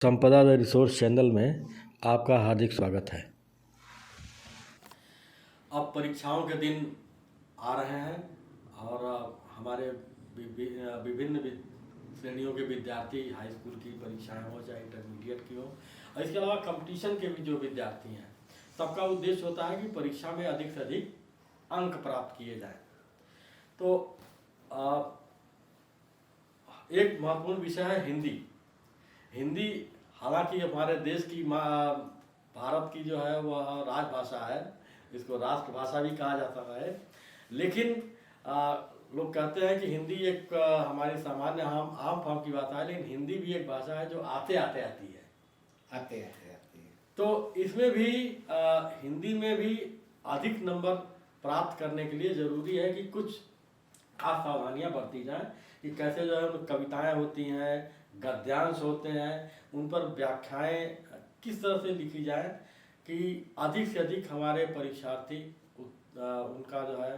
संपदा the resource channel में आपका हार्दिक स्वागत है। अब परीक्षाओं के दिन आ रहे हैं और हमारे विभिन्न श्रेणियों के विद्यार्थी, हाई स्कूल की परीक्षाएं हो चाहे इंटरमीडिएट की हो, और इसके अलावा कंपटीशन के भी जो विद्यार्थी हैं, सबका उद्देश्य होता है कि परीक्षा में अधिक से अधिक अंक प्राप्त किए जाएं। तो एक महत्वपूर्ण विषय है हिंदी। हालांकि हमारे देश की भारत की जो है वह राजभाषा है, इसको राष्ट्रभाषा भी कहा जाता है, लेकिन लोग कहते हैं कि हिंदी एक हमारी सामान्य आम फाम की भाषा है, लेकिन हिंदी भी एक भाषा है जो आते आते आती है। तो इसमें भी हिंदी में भी अधिक नंबर प्राप्त करने के लिए ज़रूरी है कि कुछ खास सावधानियाँ बरती जाएं कि कैसे जो है कविताएं होती हैं, गद्यांश होते हैं, उन पर व्याख्याएं किस तरह से लिखी जाए कि अधिक से अधिक हमारे परीक्षार्थी उनका जो है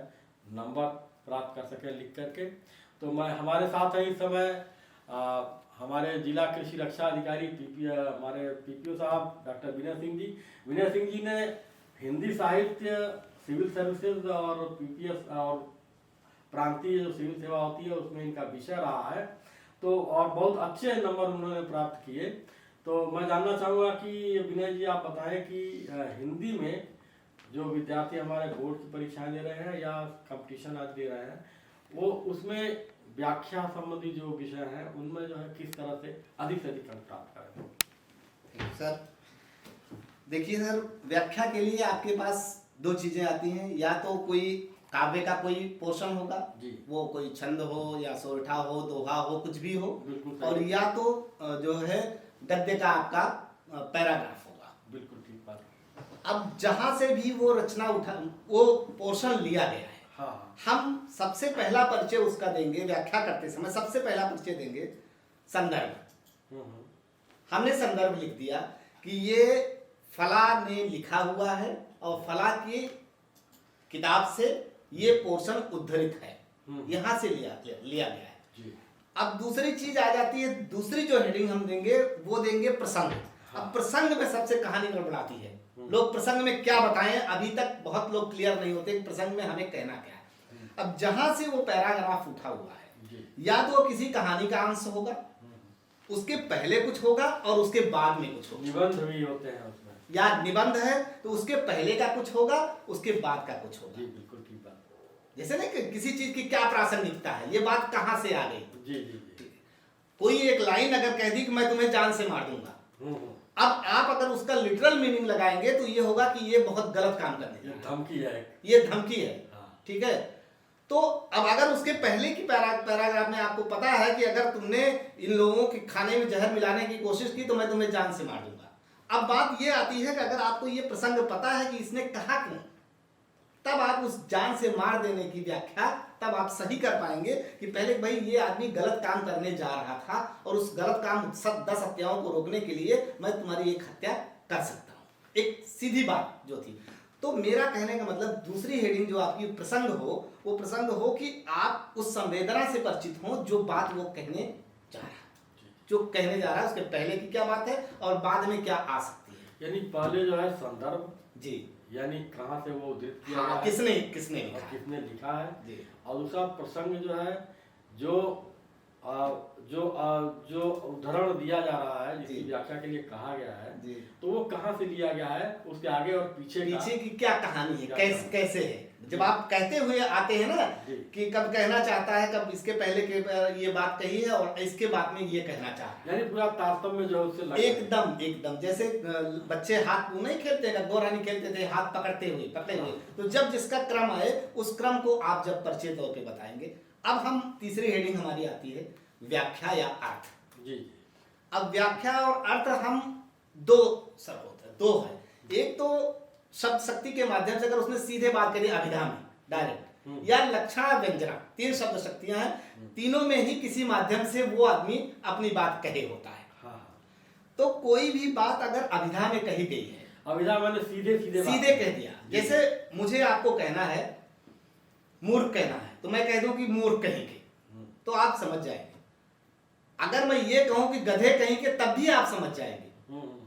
नंबर प्राप्त कर सके लिख करके। तो मैं हमारे साथ हैं इस समय हमारे जिला कृषि रक्षा अधिकारी हमारे पीपीओ साहब डॉक्टर विनय सिंह जी ने हिंदी साहित्य, सिविल सर्विसेज और पीपीएस और प्रांतीय जो सिविल सेवा होती है उसमें इनका विषय रहा है, तो और बहुत अच्छे नंबर उन्होंने प्राप्त किए। तो मैं जानना चाहूँगा कि विनय जी आप बताएं कि हिंदी में जो विद्यार्थी हमारे बोर्ड की परीक्षाएं दे रहे हैं या कंपटीशन आज दे रहे हैं, वो उसमें व्याख्या संबंधी जो विषय हैं उनमें जो है किस तरह से अधिक अंक प्राप्त करें। सर देखिए सर, व्याख्या के लिए आपके पास दो चीजें आती हैं, या तो कोई काव्य का कोई पोर्शन होगा, वो कोई छंद हो या सोरठा हो, दोहा हो, कुछ भी हो, और या तो जो है गद्य का आपका पैराग्राफ होगा। बिल्कुल ठीक बात। अब जहां से भी वो रचना वो पोर्शन लिया गया है, हाँ। हम सबसे पहला परिचय उसका देंगे। व्याख्या करते समय सबसे पहला परिचय देंगे संदर्भ। हमने संदर्भ लिख दिया कि ये फला ने लिखा हुआ है और फला की किताब से ये पोर्शन उद्धृत है, यहां से लिया गया है जी। अब दूसरी चीज आ जाती है, दूसरी जो हेडिंग हम देंगे वो देंगे प्रसंग। हाँ। अब प्रसंग में सबसे कहानी गड़बड़ाती है, लोग प्रसंग में क्या बताएं, अभी तक बहुत लोग क्लियर नहीं होते प्रसंग में हमें कहना क्या है। अब जहां से वो पैराग्राफ उठा हुआ है, या तो किसी कहानी का अंश होगा, उसके पहले कुछ होगा और उसके बाद में कुछ होगा। निबंध भी होते हैं उसमें, या निबंध है तो उसके पहले का कुछ होगा, उसके बाद का कुछ होगा। बिल्कुल ठीक बात। जैसे ना कि किसी चीज की क्या प्रासंगिकता है, ये बात कहां से आ गई। जी। कोई एक लाइन अगर कह दी कि मैं तुम्हें जान से मार दूंगा, अब आप अगर उसका लिटरल मीनिंग लगाएंगे तो ये होगा कि ये बहुत गलत काम करने जा रहा है, ये धमकी है। ठीक है, तो अब अगर उसके पहले की पैराग्राफ में आपको पता है कि अगर तुमने इन लोगों के खाने में जहर मिलाने की कोशिश की तो मैं तुम्हें जान से मार दूंगा। अब बात ये आती है कि अगर आपको ये प्रसंग पता है कि इसने कहा क्यों, तब आप उस जान से मार देने की व्याख्या तब आप सही कर पाएंगे कि पहले भाई ये आदमी गलत काम करने जा रहा था और उस गलत काम 10 हत्याओं को रोकने के लिए मैं तुम्हारी एक हत्या कर सकता हूँ, एक सीधी बात जो थी। तो मेरा कहने का मतलब दूसरी हेडिंग जो आपकी प्रसंग हो, वो प्रसंग हो कि आप उस संवेदना से परिचित हो जो बात वो कहने जा रहा है, उसके पहले की क्या बात है और बाद में क्या आ सकती है। यानी पहले जो है संदर्भ जी, यानी कहाँ से वो उद्धृत किया गया है, किसने लिखा है जी। और दूसरा प्रसंग जो है जो उदाहरण दिया जा रहा है, जिसकी व्याख्या के लिए कहा गया है जी। तो वो कहाँ से लिया गया है, उसके आगे और पीछे की क्या कहानी है, कैसे है। जब आप कहते हुए आते हैं ना कि कब कहना चाहता है, कब इसके पहले के ये बात कही है और इसके बाद में ये कहना चाहता है, यानी पूरा तारतम्य जो है उससे एकदम जैसे बच्चे हाथ नहीं खेलते, गौरानी खेलते थे हाथ पकड़ते हुए, तो जब जिसका क्रम आए उस क्रम को आप जब परिचय तौर पे बताएंगे। अब हम तीसरी हेडिंग हमारी आती है व्याख्या या अर्थ जी। अब व्याख्या और अर्थ हम दो है। एक तो शब्द शक्ति के माध्यम से अगर उसने सीधे बात करी अभिधा में डायरेक्ट, या लक्षण व्यंजना, 3 शब्द शक्तियां हैं, तीनों में ही किसी माध्यम से वो आदमी अपनी बात कहे होता है। तो कोई भी बात अगर अभिधा में कही गई है, अभिधा मैंने सीधे कह दिया, जैसे मुझे आपको कहना है मूर्ख कहना है तो मैं कह दूं कि मूर्ख कहेंगे, तो आप समझ जाएंगे। अगर मैं ये कहूं कि गधे कहीं के, तब भी आप समझ जाएंगे,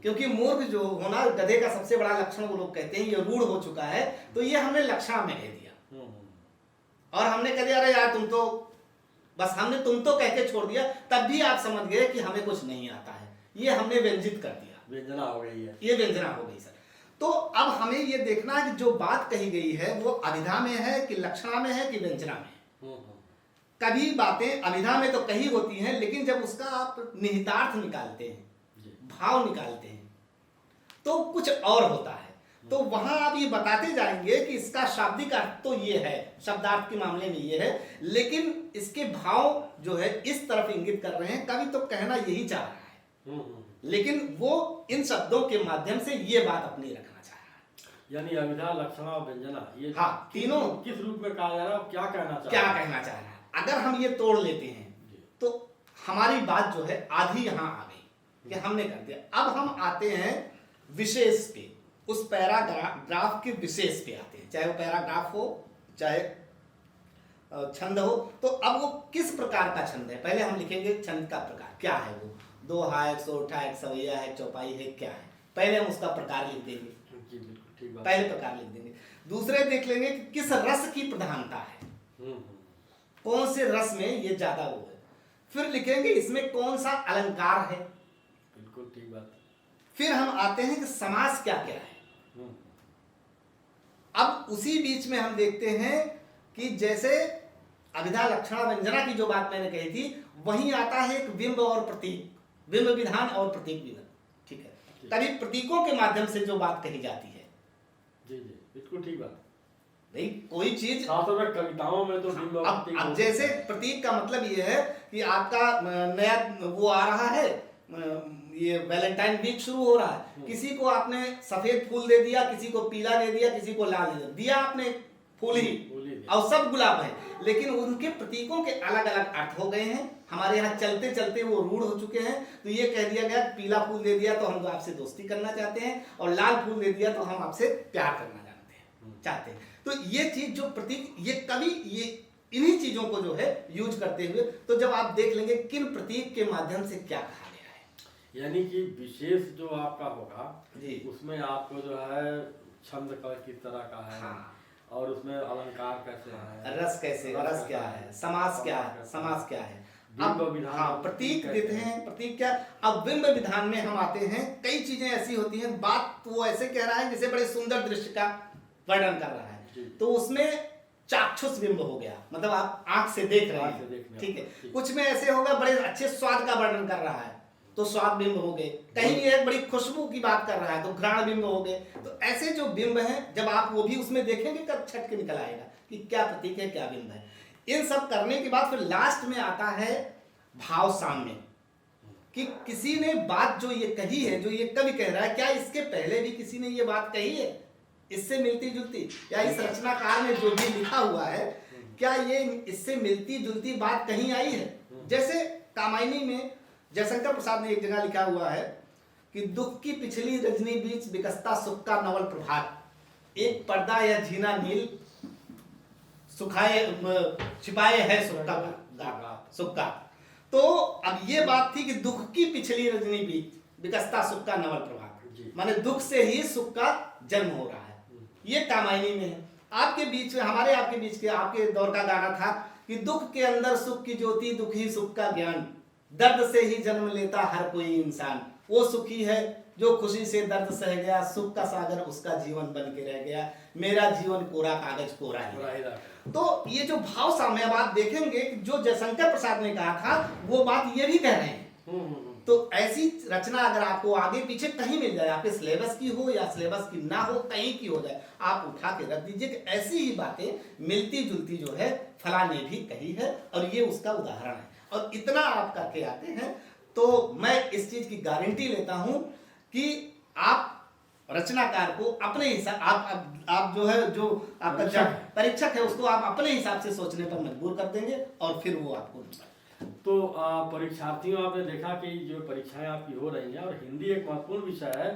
क्योंकि मूर्ख जो होना गधे का सबसे बड़ा लक्षण वो लोग कहते हैं, ये रूढ़ हो चुका है। तो ये हमने लक्षण में कह दिया और हमने कह दिया अरे यार तुम तो, बस हमने तुम तो कह के छोड़ दिया, तब भी आप समझ गए कि हमें कुछ नहीं आता है। ये हमने व्यंजित कर दिया, व्यंजना हो गई है, ये व्यंजना हो गई सर। तो अब हमें ये देखना है कि जो बात कही गई है वो अभिधा में है कि लक्षणा में है कि व्यंजना में। कभी बातें अभिधा में तो कही होती हैं, लेकिन जब उसका आप निहितार्थ निकालते हैं, भाव निकालते हैं, तो कुछ और होता है। तो वहां आप ये बताते जाएंगे कि इसका शाब्दिक अर्थ तो ये है, शब्दार्थ के मामले में ये है, लेकिन इसके भाव जो है इस तरफ इंगित कर रहे हैं। कवि तो कहना यही चाह रहा है, लेकिन वो इन शब्दों के माध्यम से ये बात अपनी रखना चाह रहा है। यानी अभिधा, लक्षणा और व्यंजना, ये हाँ, तीनों किस रूप में कहा जा रहा है, क्या कहना चाह रहा है। अगर हम ये तोड़ लेते हैं तो हमारी बात जो है आधी यहां आ गई कि हमने कर दिया। अब हम आते हैं विशेष पे, उस पैराग्राफ के विशेष पे आते हैं, चाहे वो पैराग्राफ हो चाहे छंद हो। तो अब वो किस प्रकार का छंद है, पहले हम लिखेंगे छंद का प्रकार क्या है। वो दोहा है, सोठा है, सवैया है, चौपाई है, क्या है, पहले हम उसका प्रकार लिख देंगे, पहले प्रकार लिख देंगे। दूसरे देख लेंगे कि किस रस की प्रधानता है, कौन से रस में ये ज्यादा वो है। फिर लिखेंगे इसमें कौन सा अलंकार है, बिल्कुल ठीक बात। फिर हम आते हैं कि समास क्या क्या है। अब उसी बीच में हम देखते हैं कि जैसे अभिधा, लक्षणा, व्यंजना की जो बात मैंने कही थी, वहीं आता है एक बिंब और प्रतीक, बिंब विधान और प्रतीक विधान। ठीक है, तभी प्रतीकों के माध्यम से जो बात कही जाती है। जी जी, बिल्कुल ठीक बात। नहीं, कोई चीज कविताओं में तो अब जैसे प्रतीक का मतलब ये है कि आपका नया वो आ रहा है, ये वैलेंटाइन वीक शुरू हो रहा है, किसी को आपने सफेद फूल दे दिया, किसी को पीला दे दिया, किसी को लाल दे दिया आपने फूल ही, और सब गुलाब है, लेकिन उनके प्रतीकों के अलग अलग अर्थ हो गए हैं। हमारे यहाँ चलते चलते वो रूढ़ हो चुके हैं। तो ये कह दिया गया पीला फूल दे दिया तो हम आपसे दोस्ती करना चाहते हैं, और लाल फूल दे दिया तो हम आपसे प्यार करना चाहते हैं। तो ये चीज जो प्रतीक, ये कवि ये इन्हीं चीजों को जो है यूज करते हुए, तो जब आप देख लेंगे किन प्रतीक के माध्यम से क्या कहा गया है, यानी कि विशेष जो आपका होगा जी, उसमें आपको जो है छंद का किस तरह का है, हाँ, और उसमें अलंकार कैसे है, रस कैसे, रस क्या है, समास क्या है, समास क्या है। बिंब विधान, हाँ, प्रतीक देते हैं, प्रतीक क्या। अब बिंब विधान में हम आते हैं, कई चीजें ऐसी होती हैं, बात वो ऐसे कह रहा है जैसे बड़े सुंदर दृश्य का वर्णन कर रहा है, तो उसमें चाक्षुष बिंब हो गया, मतलब आप आंख से देख रहे हैं, ठीक है। कुछ में ऐसे होगा बड़े अच्छे स्वाद का वर्णन कर रहा है, तो स्वाद बिंब हो गए। कहीं एक बड़ी खुशबू की बात कर रहा है तो घ्राण बिंब हो गए। तो ऐसे जो बिंब हैं, जब आप वो भी उसमें देखेंगे कब छट के निकल आएगा कि क्या प्रतीक है, क्या बिंब है। इन सब करने के बाद फिर लास्ट में आता है भाव साम्य, कि किसी ने बात जो ये कही है, जो ये कवि कह रहा है, क्या इसके पहले भी किसी ने ये बात कही है इससे मिलती जुलती, या इस रचनाकार ने जो भी लिखा हुआ है, क्या ये इससे मिलती जुलती बात कहीं आई है। जैसे कामायनी में जयशंकर प्रसाद ने एक जगह लिखा हुआ है कि दुख की पिछली रजनी बीच विकसता सुख का नवल प्रभात, एक पर्दा या झीना नील सुखाए छिपाए है सुख का। तो अब ये बात थी कि दुख की पिछली रजनी बीच विकसता सुख का नवल प्रभात, माने दुख से ही सुख का जन्म हो रहा है। ये कामायनी में है। आपके बीच में, हमारे आपके बीच के आपके दौर का गाना था कि दुख के अंदर सुख की ज्योति, दुखी सुख का ज्ञान, दर्द से ही जन्म लेता हर कोई इंसान। वो सुखी है जो खुशी से दर्द सह गया, सुख का सागर उसका जीवन बन के रह गया, मेरा जीवन कोरा कागज कोरा ही। तो ये जो भाव साम्य, अब आप देखेंगे कि जो जयशंकर प्रसाद ने कहा था वो बात ये भी कह रहे हैं। तो ऐसी रचना अगर आपको आगे पीछे कहीं मिल जाए, आपके सिलेबस की हो या सिलेबस की ना हो, कहीं की हो जाए, आप उठा के रख दीजिए कि ऐसी ही बातें मिलती जुलती जो है फला ने भी कही है, और ये उसका उदाहरण है। और इतना आप करके आते हैं तो मैं इस चीज की गारंटी लेता हूं कि आप रचनाकार को अपने हिसाब, आप जो है, जो आपका परीक्षक है उसको आप अपने हिसाब से सोचने पर मजबूर कर देंगे, और फिर वो आपको। तो परीक्षार्थियों, आपने देखा कि जो परीक्षाएं आपकी हो रही हैं, और हिंदी एक महत्वपूर्ण विषय है,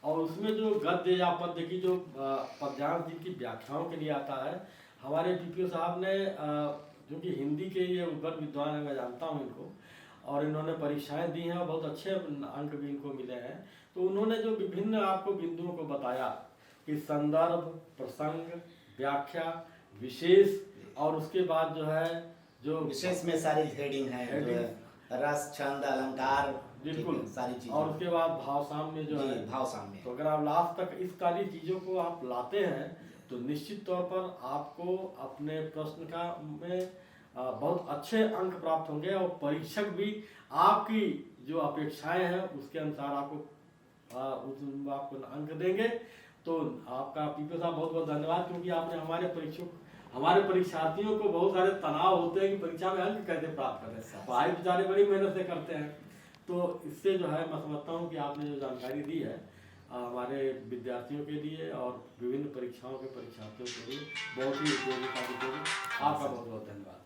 और उसमें जो गद्य या पद्य की जो पद्यांश जिनकी व्याख्याओं के लिए आता है, हमारे पीपीओ साहब ने, जो कि हिंदी के ये उद्भट विद्वान है, मैं जानता हूँ इनको, और इन्होंने परीक्षाएं दी हैं और बहुत अच्छे अंक भी इनको मिले हैं। तो उन्होंने जो विभिन्न आपको बिंदुओं को बताया कि संदर्भ, प्रसंग, व्याख्या, विशेष, और उसके बाद जो है जो विशेष में सारी हेडिंग है, रस, छंद, अलंकार, बिल्कुल सारी चीजें, और उसके बाद भाव साम्य जो है, भाव साम्य। तो अगर आप लास्ट तक इस सारी चीजों को आप लाते हैं तो निश्चित तौर पर आपको अपने प्रश्न का में बहुत अच्छे अंक प्राप्त होंगे और परीक्षक भी आपकी जो अपेक्षाएं हैं उसके अनुसार आपको अंक देंगे। तो आपका पीपी साहब बहुत बहुत धन्यवाद, क्योंकि आपने हमारे परीक्षार्थियों को बहुत सारे तनाव होते हैं कि परीक्षा में अंक कैसे प्राप्त करें, पढ़ाई बेचारे बड़ी मेहनत से करते हैं। तो इससे जो है मैं समझता हूँ कि आपने जो जानकारी दी है हमारे विद्यार्थियों के लिए और विभिन्न परीक्षाओं के परीक्षार्थियों के लिए बहुत ही उपयोगी। आपका बहुत बहुत धन्यवाद।